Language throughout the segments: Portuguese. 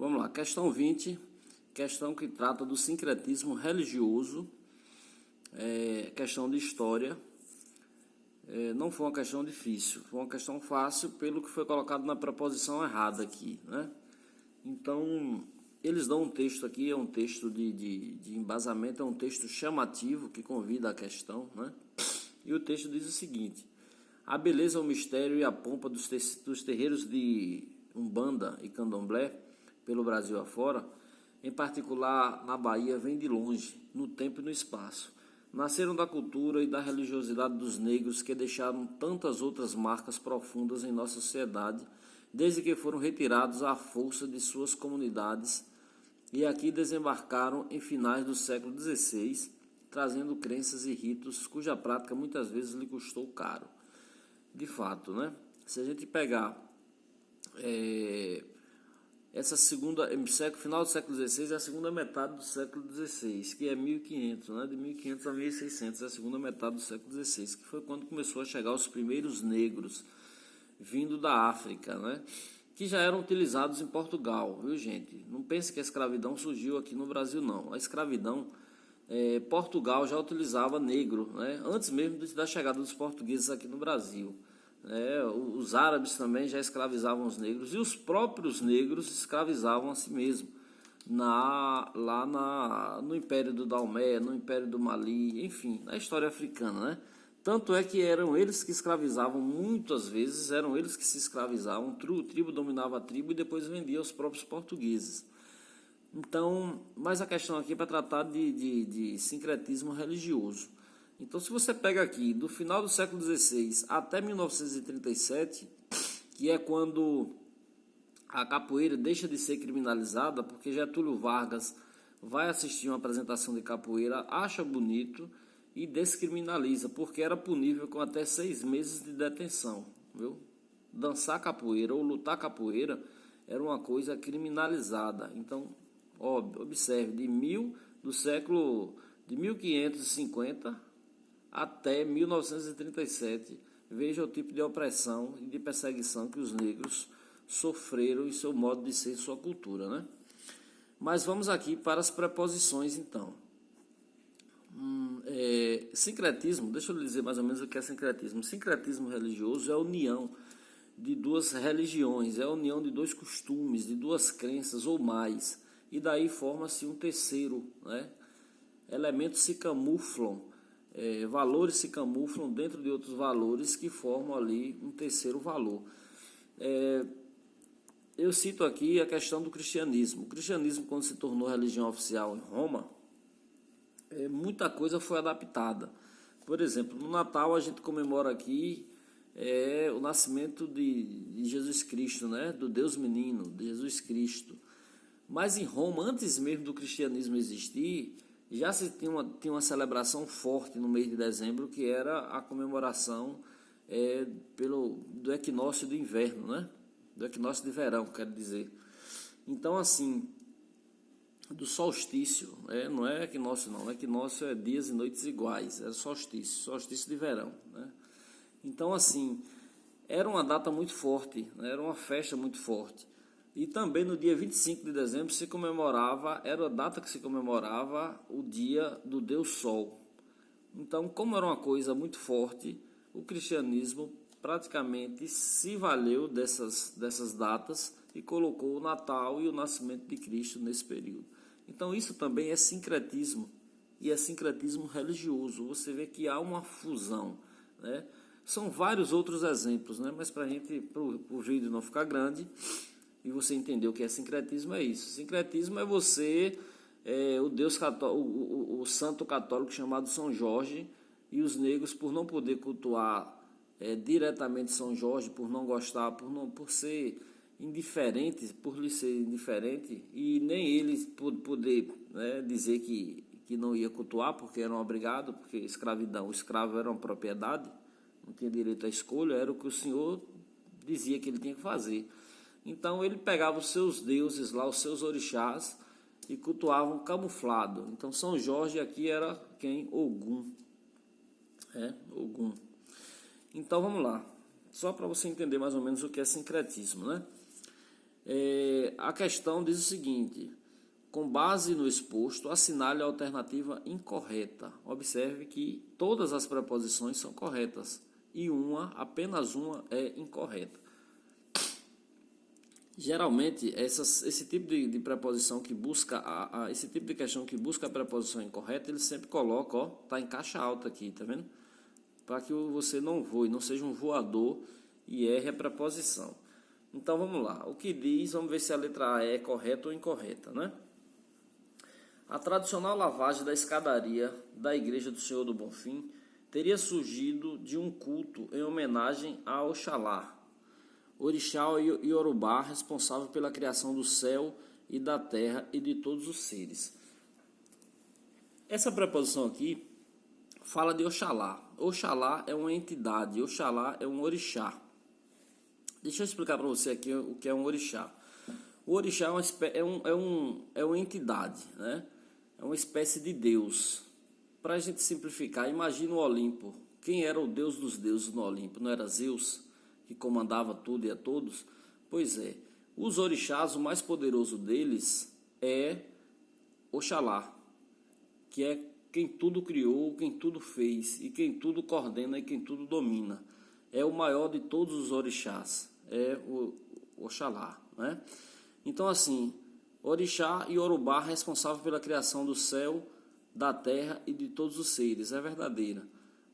Vamos lá, questão 20, questão que trata do sincretismo religioso, questão de história. Não foi uma questão difícil, foi uma questão fácil pelo que foi colocado na preposição errada aqui, né? Então, eles dão um texto aqui, é um texto de embasamento, é um texto chamativo que convida à questão, né? E o texto diz o seguinte: a beleza, o mistério e a pompa dos terreiros de Umbanda e Candomblé pelo Brasil afora, em particular na Bahia, vem de longe, no tempo e no espaço. Nasceram da cultura e da religiosidade dos negros que deixaram tantas outras marcas profundas em nossa sociedade, desde que foram retirados à força de suas comunidades e aqui desembarcaram em finais do século XVI, trazendo crenças e ritos cuja prática muitas vezes lhe custou caro. De fato, né? Se a gente pegar essa segunda, final do século XVI é a segunda metade do século XVI, que é 1500, né? De 1500 a 1600 é a segunda metade do século XVI, que foi quando começou a chegar os primeiros negros vindo da África, né? Que já eram utilizados em Portugal, viu, gente? Não pense que a escravidão surgiu aqui no Brasil, não. A escravidão, Portugal já utilizava negro, né? Antes mesmo da chegada dos portugueses aqui no Brasil. Os árabes também já escravizavam os negros e os próprios negros escravizavam a si mesmos no Império do Daomé, no Império do Mali, enfim, na história africana, né? Tanto é que eram eles que escravizavam, muitas vezes eram eles que se escravizavam, a tribo dominava a tribo e depois vendia aos próprios portugueses. Então, mas a questão aqui é para tratar de sincretismo religioso. Então, se você pega aqui, do final do século XVI até 1937, que é quando a capoeira deixa de ser criminalizada, porque Getúlio Vargas vai assistir uma apresentação de capoeira, acha bonito e descriminaliza, porque era punível com até 6 meses de detenção, viu? Dançar capoeira ou lutar capoeira era uma coisa criminalizada. Então, observe, de 1550 até 1937, veja o tipo de opressão e de perseguição que os negros sofreram em seu modo de ser e sua cultura, né? Mas vamos aqui para as preposições, então. Sincretismo, deixa eu lhe dizer mais ou menos o que é sincretismo. Sincretismo religioso é a união de duas religiões, é a união de dois costumes, de duas crenças ou mais, e daí forma-se um terceiro, né? Elementos se camuflam, valores se camuflam dentro de outros valores que formam ali um terceiro valor. Eu cito aqui a questão do cristianismo. O cristianismo, quando se tornou religião oficial em Roma, muita coisa foi adaptada. Por exemplo, no Natal a gente comemora aqui o nascimento de Jesus Cristo, né? Do Deus menino, de Jesus Cristo. Mas em Roma, antes mesmo do cristianismo existir, já se tinha uma celebração forte no mês de dezembro, que era a comemoração do equinócio do inverno, né? Do equinócio de verão, quero dizer. Então, assim, do solstício, não é equinócio não, equinócio é dias e noites iguais, é solstício de verão, né? Então, assim, era uma data muito forte, né? Era uma festa muito forte. E também no dia 25 de dezembro se comemorava, era a data que se comemorava o dia do Deus Sol. Então, como era uma coisa muito forte, o cristianismo praticamente se valeu dessas datas e colocou o Natal e o nascimento de Cristo nesse período. Então, isso também é sincretismo, e é sincretismo religioso. Você vê que há uma fusão, né? São vários outros exemplos, né? Mas para o vídeo não ficar grande e você entender o que é sincretismo, é isso. Sincretismo é você, o Deus católico, o santo católico chamado São Jorge, e os negros, por não poder cultuar diretamente São Jorge, por não gostar, por ser indiferente, por lhe ser indiferente, e nem eles poder, né, dizer que não ia cultuar, porque eram obrigados, porque escravidão, o escravo era uma propriedade, não tinha direito à escolha, era o que o Senhor dizia que ele tinha que fazer. Então ele pegava os seus deuses lá, os seus orixás, e cultuavam camuflado. Então São Jorge aqui era quem? Ogum. Ogum. Então vamos lá, só para você entender mais ou menos o que é sincretismo, né? A questão diz o seguinte: com base no exposto, assinale a alternativa incorreta. Observe que todas as preposições são corretas e apenas uma é incorreta. Geralmente, esse tipo de preposição que busca, esse tipo de questão que busca a preposição incorreta, ele sempre coloca, ó, tá em caixa alta aqui, tá vendo? Para que você não voe, não seja um voador e erre a preposição. Então, vamos lá. O que diz, vamos ver se a letra A é correta ou incorreta, né? A tradicional lavagem da escadaria da Igreja do Senhor do Bonfim teria surgido de um culto em homenagem a Oxalá, orixá iorubá responsável pela criação do céu e da terra e de todos os seres. Essa preposição aqui fala de Oxalá. Oxalá é uma entidade, Oxalá é um orixá. Deixa eu explicar para você aqui o que é um orixá. O orixá é uma entidade, né? É uma espécie de Deus. Para a gente simplificar, imagina o Olimpo. Quem era o Deus dos deuses no Olimpo? Não era Zeus, que comandava tudo e a todos? Pois é. Os orixás, o mais poderoso deles é Oxalá, que é quem tudo criou, quem tudo fez, e quem tudo coordena e quem tudo domina. É o maior de todos os orixás, é o Oxalá, né? Então, assim, orixá iorubá responsável pela criação do céu, da terra e de todos os seres, é verdadeira.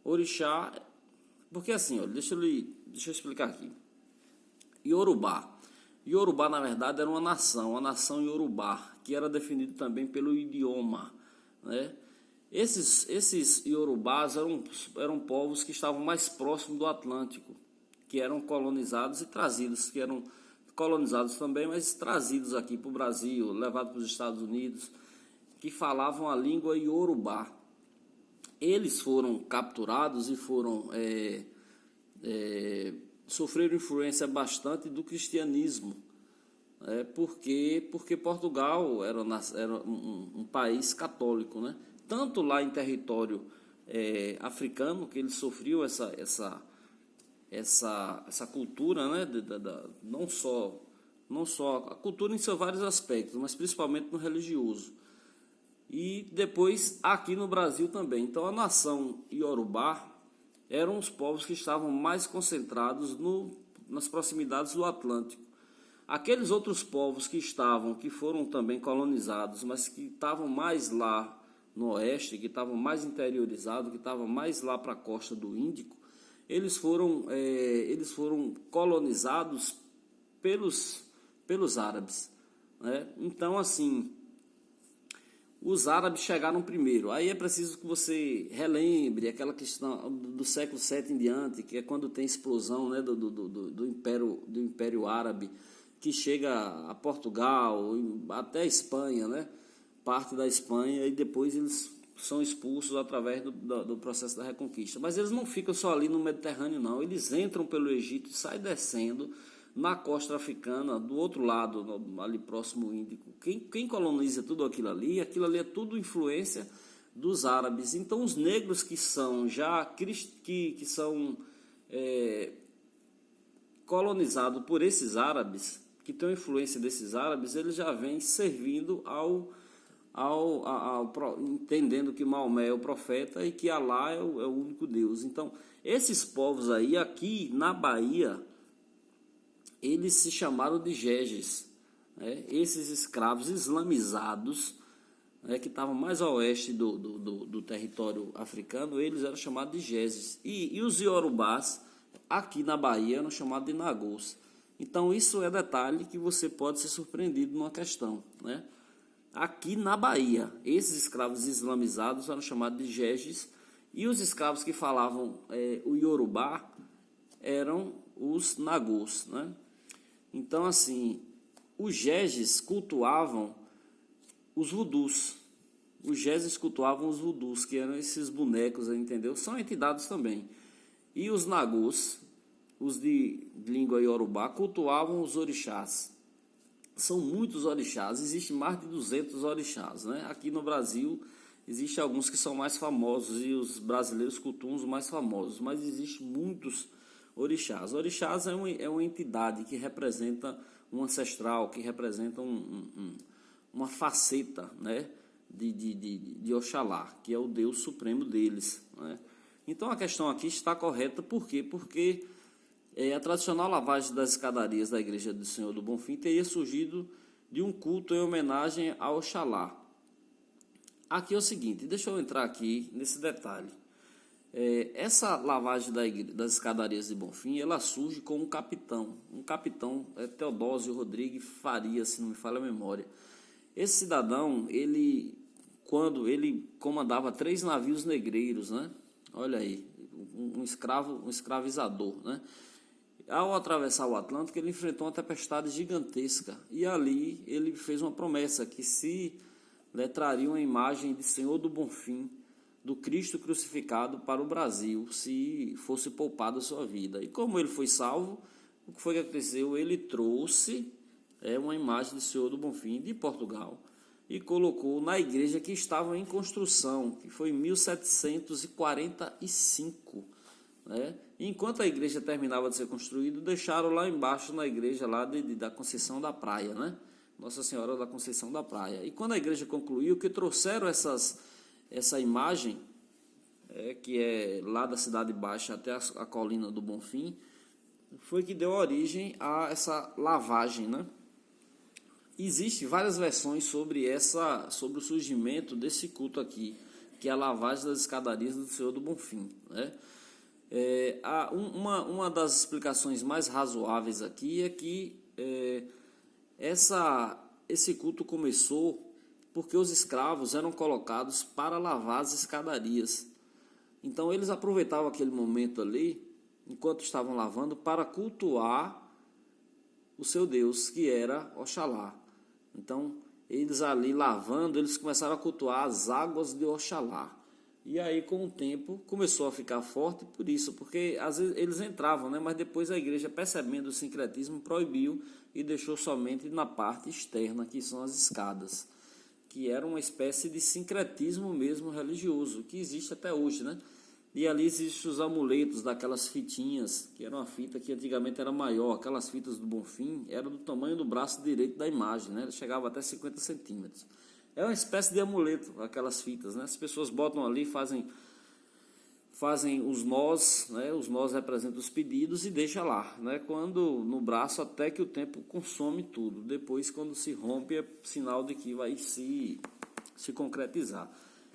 Orixá, porque assim, ó, deixa eu explicar aqui. Iorubá, na verdade, era uma nação, a nação iorubá, que era definido também pelo idioma, né? Esses iorubás eram povos que estavam mais próximos do Atlântico, que eram colonizados e trazidos, que eram colonizados também, mas trazidos aqui para o Brasil, levados para os Estados Unidos, que falavam a língua iorubá. Eles foram capturados e sofreram influência bastante do cristianismo, porque Portugal era um país católico, né? Tanto lá em território africano, que eles sofriam essa cultura, né? Não só a cultura em seus vários aspectos, mas principalmente no religioso. E depois aqui no Brasil também. Então a nação iorubá eram os povos que estavam mais concentrados nas proximidades do Atlântico. Aqueles outros povos que foram também colonizados, mas que estavam mais lá no oeste, que estavam mais interiorizados, que estavam mais lá para a costa do Índico, eles foram colonizados pelos árabes, né? Então, assim, os árabes chegaram primeiro. Aí é preciso que você relembre aquela questão do século VII em diante, que é quando tem explosão, né, do Império Árabe, que chega a Portugal, até a Espanha, né? Parte da Espanha, e depois eles são expulsos através do processo da Reconquista. Mas eles não ficam só ali no Mediterrâneo, não. Eles entram pelo Egito e saem descendo na costa africana, do outro lado, ali próximo ao Índico. Quem coloniza tudo aquilo ali é tudo influência dos árabes. Então, os negros que são colonizados por esses árabes, que têm influência desses árabes, eles já vêm servindo entendendo que Maomé é o profeta e que Alá é o único Deus. Então, esses povos aí, aqui na Bahia, eles se chamaram de jejes, né? Esses escravos islamizados, né, que estavam mais a oeste do território africano, eles eram chamados de jejes. E os iorubás, aqui na Bahia, eram chamados de nagôs. Então, isso é detalhe que você pode ser surpreendido numa questão, né? Aqui na Bahia, esses escravos islamizados eram chamados de jejes, e os escravos que falavam o iorubá eram os nagôs, né? Então, assim, os jejes cultuavam os vudus. Os jejes cultuavam os vudus, que eram esses bonecos, entendeu? São entidades também. E os nagôs, os de língua iorubá, cultuavam os orixás. São muitos orixás, existem mais de 200 orixás, né? Aqui no Brasil existem alguns que são mais famosos e os brasileiros cultuam os mais famosos, mas existem muitos orixás. Orixás é uma entidade que representa um ancestral, que representa uma faceta, né, de Oxalá, que é o Deus supremo deles, né? Então a questão aqui está correta, por quê? Porque a tradicional lavagem das escadarias da Igreja do Senhor do Bonfim teria surgido de um culto em homenagem a Oxalá. Aqui é o seguinte, deixa eu entrar aqui nesse detalhe. Essa lavagem das escadarias de Bonfim, ela surge com um capitão Teodósio Rodrigues Faria, se não me falha a memória. Esse cidadão, quando ele comandava 3 navios negreiros, né? Olha aí, um escravizador, né? Ao atravessar o Atlântico, ele enfrentou uma tempestade gigantesca, e ali ele fez uma promessa que se traria uma imagem de Senhor do Bonfim, do Cristo crucificado para o Brasil, se fosse poupada a sua vida. E como ele foi salvo, o que foi que aconteceu? Ele trouxe uma imagem de Senhor do Bonfim de Portugal e colocou na igreja que estava em construção, que foi em 1745, né? Enquanto a igreja terminava de ser construída, deixaram lá embaixo na igreja lá da Conceição da Praia, né? Nossa Senhora da Conceição da Praia. E quando a igreja concluiu, que trouxeram essa imagem, que é lá da Cidade Baixa até a colina do Bonfim, foi que deu origem a essa lavagem, né? Existem várias versões sobre o surgimento desse culto aqui, que é a lavagem das escadarias do Senhor do Bonfim, né? Uma das explicações mais razoáveis aqui é que esse culto começou porque os escravos eram colocados para lavar as escadarias. Então eles aproveitavam aquele momento ali, enquanto estavam lavando, para cultuar o seu Deus, que era Oxalá. Então eles ali lavando, eles começaram a cultuar as águas de Oxalá. E aí, com o tempo, começou a ficar forte por isso, porque às vezes eles entravam, né? Mas depois a igreja, percebendo o sincretismo, proibiu e deixou somente na parte externa, que são as escadas, que era uma espécie de sincretismo mesmo religioso, que existe até hoje, né? E ali existem os amuletos daquelas fitinhas, que era uma fita que antigamente era maior, aquelas fitas do Bonfim, eram do tamanho do braço direito da imagem, né? Chegava até 50 centímetros. É uma espécie de amuleto, aquelas fitas, né? As pessoas botam ali, fazem os nós, né? Os nós representam os pedidos e deixa lá, né? Quando no braço, até que o tempo consome tudo. Depois, quando se rompe, é sinal de que vai se concretizar.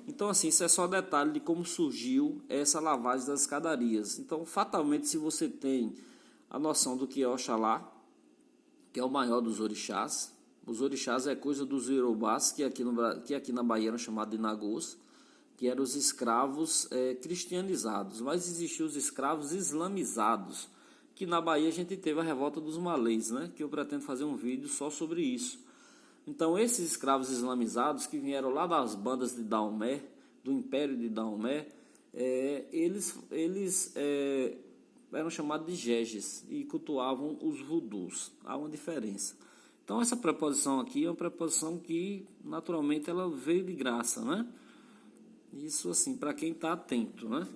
Então, assim, isso é só detalhe de como surgiu essa lavagem das escadarias. Então, fatalmente, se você tem a noção do que é Oxalá, que é o maior dos orixás. Os orixás é coisa dos iorubás, que aqui na Bahia eram chamados de nagôs, que eram os escravos cristianizados. Mas existiam os escravos islamizados, que na Bahia a gente teve a revolta dos malês, né? Que eu pretendo fazer um vídeo só sobre isso. Então, esses escravos islamizados que vieram lá das bandas de Daomé, do Império de Daomé, eles eram chamados de jejes e cultuavam os vudus. Há uma diferença. Então, essa preposição aqui é uma preposição que, naturalmente, ela veio de graça, né? Isso, assim, para quem está atento, né?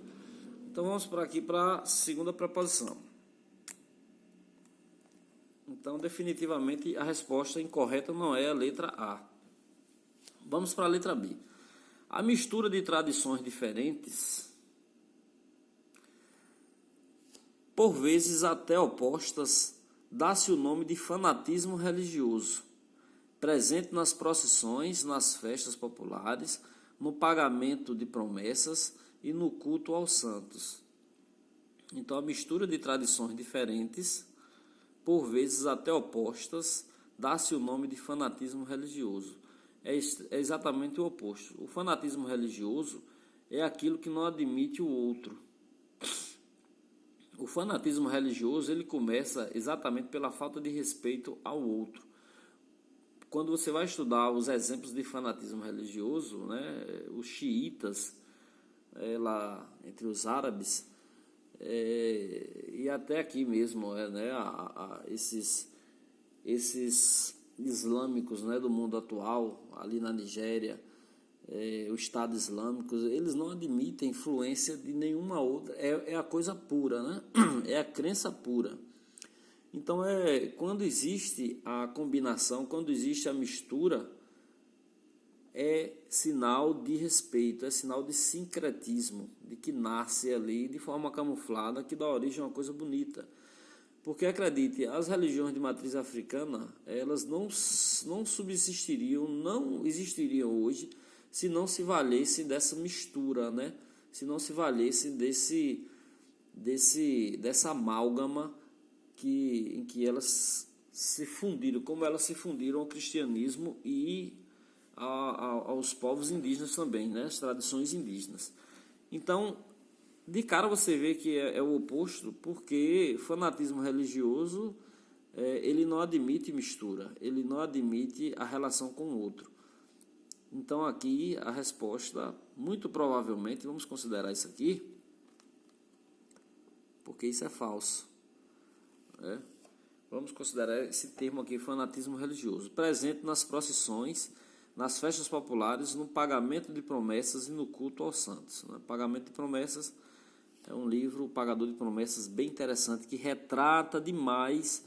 Então, vamos para aqui para a segunda preposição. Então, definitivamente, a resposta incorreta não é a letra A. Vamos para a letra B. A mistura de tradições diferentes, por vezes até opostas, dá-se o nome de fanatismo religioso, presente nas procissões, nas festas populares, no pagamento de promessas e no culto aos santos. Então, a mistura de tradições diferentes, por vezes até opostas, dá-se o nome de fanatismo religioso. É exatamente o oposto. O fanatismo religioso é aquilo que não admite o outro. O fanatismo religioso, ele começa exatamente pela falta de respeito ao outro. Quando você vai estudar os exemplos de fanatismo religioso, né, os xiitas, lá entre os árabes, e até aqui mesmo, né, esses islâmicos, né, do mundo atual, ali na Nigéria, o Estado Islâmico, eles não admitem influência de nenhuma outra, é a coisa pura, né? É a crença pura. Então, quando existe a combinação, quando existe a mistura, é sinal de respeito, é sinal de sincretismo, de que nasce ali de forma camuflada, que dá origem a uma coisa bonita. Porque, acredite, as religiões de matriz africana, elas não subsistiriam, não existiriam hoje, se não se valesse dessa mistura, né? Se não se valesse dessa amálgama em que elas se fundiram, como elas se fundiram ao cristianismo e aos povos indígenas também, né? As tradições indígenas. Então, de cara você vê que é o oposto, porque fanatismo religioso, ele não admite mistura, ele não admite a relação com o outro. Então aqui a resposta, muito provavelmente, vamos considerar isso aqui, porque isso é falso. Vamos considerar esse termo aqui, fanatismo religioso, presente nas procissões, nas festas populares, no pagamento de promessas e no culto aos santos. Pagamento de promessas é um livro, O Pagador de Promessas, bem interessante, que retrata demais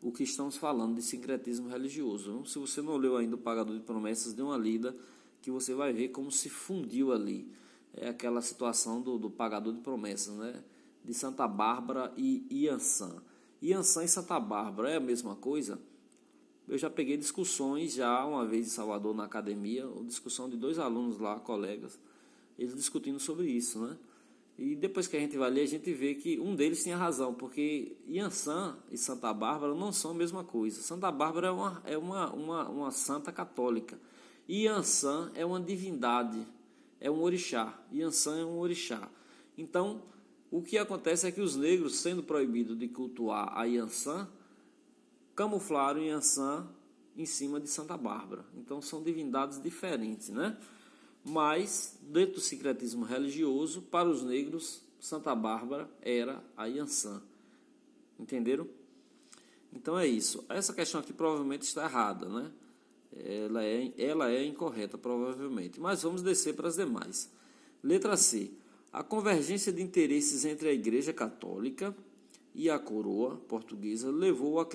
o que estamos falando de sincretismo religioso. Se você não leu ainda O Pagador de Promessas, dê uma lida, que você vai ver como se fundiu ali. É aquela situação do Pagador de Promessas, né? De Santa Bárbara e Iansã. Iansã e Santa Bárbara é a mesma coisa? Eu já peguei discussões já uma vez em Salvador, na academia, discussão de 2 alunos lá, colegas, eles discutindo sobre isso, né? E depois que a gente vai ler, a gente vê que um deles tinha razão, porque Iansã e Santa Bárbara não são a mesma coisa. Santa Bárbara é uma santa católica. Iansã é uma divindade, é um orixá. Iansã é um orixá. Então, o que acontece é que os negros, sendo proibidos de cultuar a Iansã, camuflaram Iansã em cima de Santa Bárbara. Então, são divindades diferentes, né? Mas, dentro do sincretismo religioso, para os negros, Santa Bárbara era a Iansã. Entenderam? Então é isso. Essa questão aqui provavelmente está errada, né? Ela é incorreta, provavelmente. Mas vamos descer para as demais. Letra C. A convergência de interesses entre a Igreja Católica e a coroa portuguesa levou à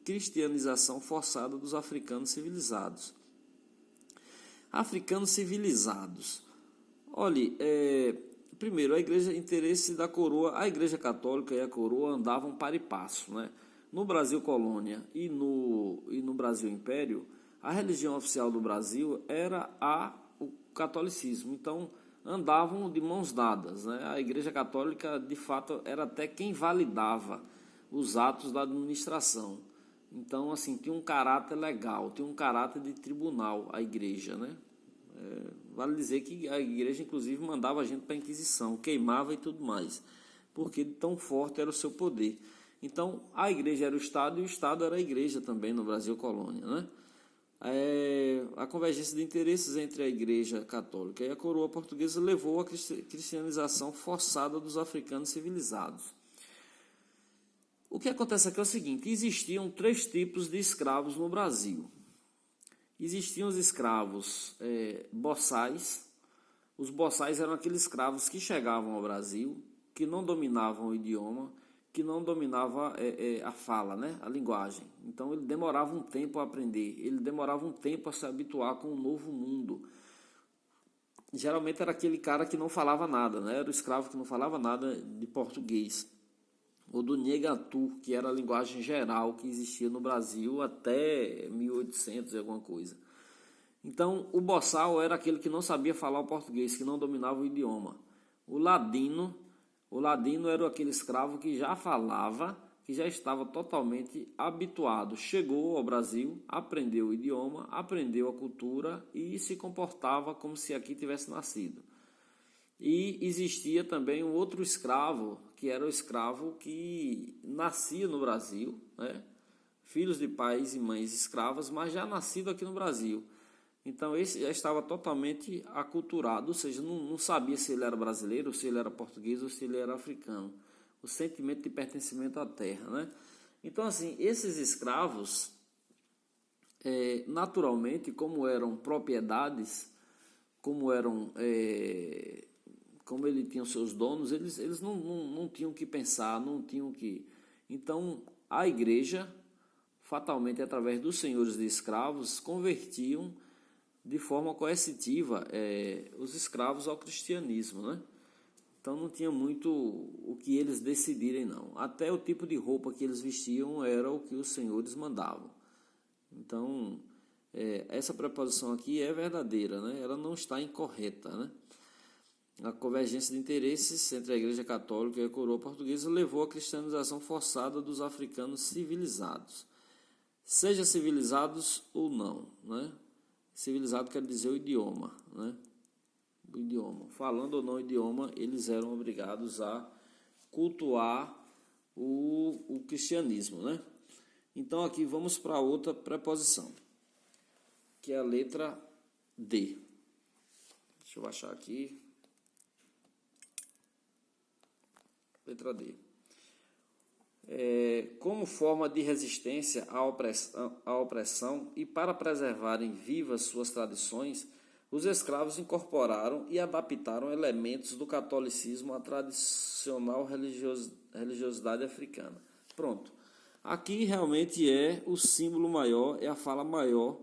cristianização forçada dos africanos civilizados. Africanos civilizados. Olhe, primeiro, interesse da coroa, a Igreja Católica e a coroa andavam para e passo, né? No Brasil Colônia e no Brasil Império, a religião oficial do Brasil era o catolicismo. Então, andavam de mãos dadas, né? A Igreja Católica, de fato, era até quem validava os atos da administração. Então, assim, tinha um caráter legal, tinha um caráter de tribunal a igreja, né? Vale dizer que a igreja, inclusive, mandava a gente para a Inquisição, queimava e tudo mais, porque tão forte era o seu poder. Então, a igreja era o Estado e o Estado era a igreja também no Brasil Colônia, né? A convergência de interesses entre a Igreja Católica e a coroa portuguesa levou à cristianização forçada dos africanos civilizados. O que acontece aqui é o seguinte: existiam 3 tipos de escravos no Brasil. Existiam os escravos boçais. Os boçais eram aqueles escravos que chegavam ao Brasil, que não dominavam o idioma, que não dominava a fala, né? A linguagem. Então ele demorava um tempo a aprender, ele demorava um tempo a se habituar com o novo mundo. Geralmente era aquele cara que não falava nada, né? Era o escravo que não falava nada de português. Ou do Nhegatu, que era a linguagem geral que existia no Brasil até 1800 e alguma coisa. Então, o boçal era aquele que não sabia falar o português, que não dominava o idioma. O ladino era aquele escravo que já falava, que já estava totalmente habituado. Chegou ao Brasil, aprendeu o idioma, aprendeu a cultura e se comportava como se aqui tivesse nascido. E existia também um outro escravo, que era o escravo que nascia no Brasil, né? Filhos de pais e mães escravas, mas já nascido aqui no Brasil. Então esse já estava totalmente aculturado, ou seja, não sabia se ele era brasileiro, se ele era português ou se ele era africano. O sentimento de pertencimento à terra, né? Então, assim, esses escravos, naturalmente, como eram propriedades, como ele tinha os seus donos, eles não tinham que pensar, não tinham que Então, a igreja, fatalmente através dos senhores de escravos, convertiam de forma coercitiva os escravos ao cristianismo, né? Então não tinha muito o que eles decidirem, não. Até o tipo de roupa que eles vestiam era o que os senhores mandavam. Então, essa preposição aqui é verdadeira, né? Ela não está incorreta, né? A convergência de interesses entre a Igreja Católica e a coroa portuguesa levou à cristianização forçada dos africanos civilizados. Seja civilizados ou não, né? Civilizado quer dizer o idioma, né? O idioma. Falando ou não o idioma, eles eram obrigados a cultuar o cristianismo, né? Então aqui vamos para outra preposição, que é a letra D. Deixa eu achar aqui. Letra D. Como forma de resistência à opressão e para preservarem vivas suas tradições, os escravos incorporaram e adaptaram elementos do catolicismo à tradicional religiosidade africana. Pronto. Aqui realmente é o símbolo maior, é a fala maior,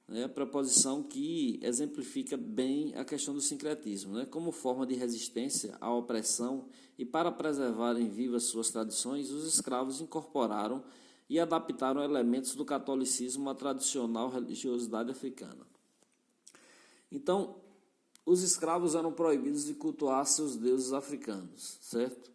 né, a preposição que exemplifica bem a questão do sincretismo, né? Como forma de resistência à opressão e para preservarem vivas suas tradições, os escravos incorporaram e adaptaram elementos do catolicismo à tradicional religiosidade africana. Então, os escravos eram proibidos de cultuar seus deuses africanos, certo?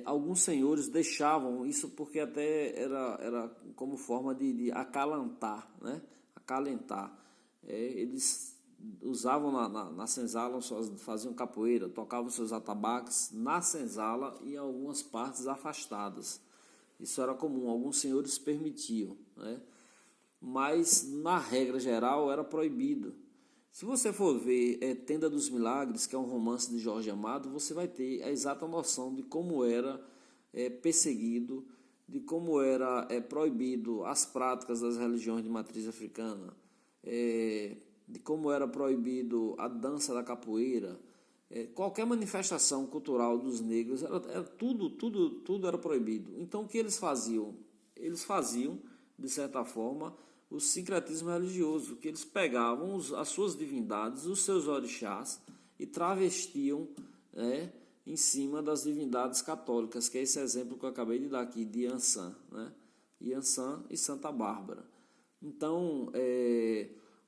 Alguns senhores deixavam isso porque até era como forma de acalentar, né? Acalentar. Eles usavam na senzala, faziam capoeira, tocavam seus atabaques na senzala e em algumas partes afastadas. Isso era comum, alguns senhores permitiam, né? Mas na regra geral era proibido. Se você for ver Tenda dos Milagres, que é um romance de Jorge Amado, você vai ter a exata noção de como era perseguido, de como era proibido as práticas das religiões de matriz africana, de como era proibido a dança da capoeira, qualquer manifestação cultural dos negros, tudo era proibido. Então o que eles faziam? Eles faziam, de certa forma, o sincretismo religioso, que eles pegavam as suas divindades, os seus orixás, e travestiam em cima das divindades católicas, que é esse exemplo que eu acabei de dar aqui, de Iansã, né? Iansã e Santa Bárbara. Então,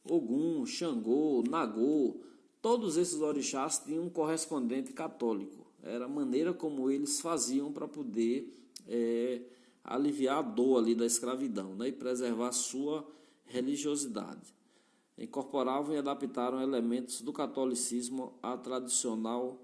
Ogum, Xangô, Nagô, todos esses orixás tinham um correspondente católico. Era a maneira como eles faziam para poder aliviar a dor ali da escravidão, né, e preservar a sua religiosidade. Incorporavam e adaptaram elementos do catolicismo à tradicional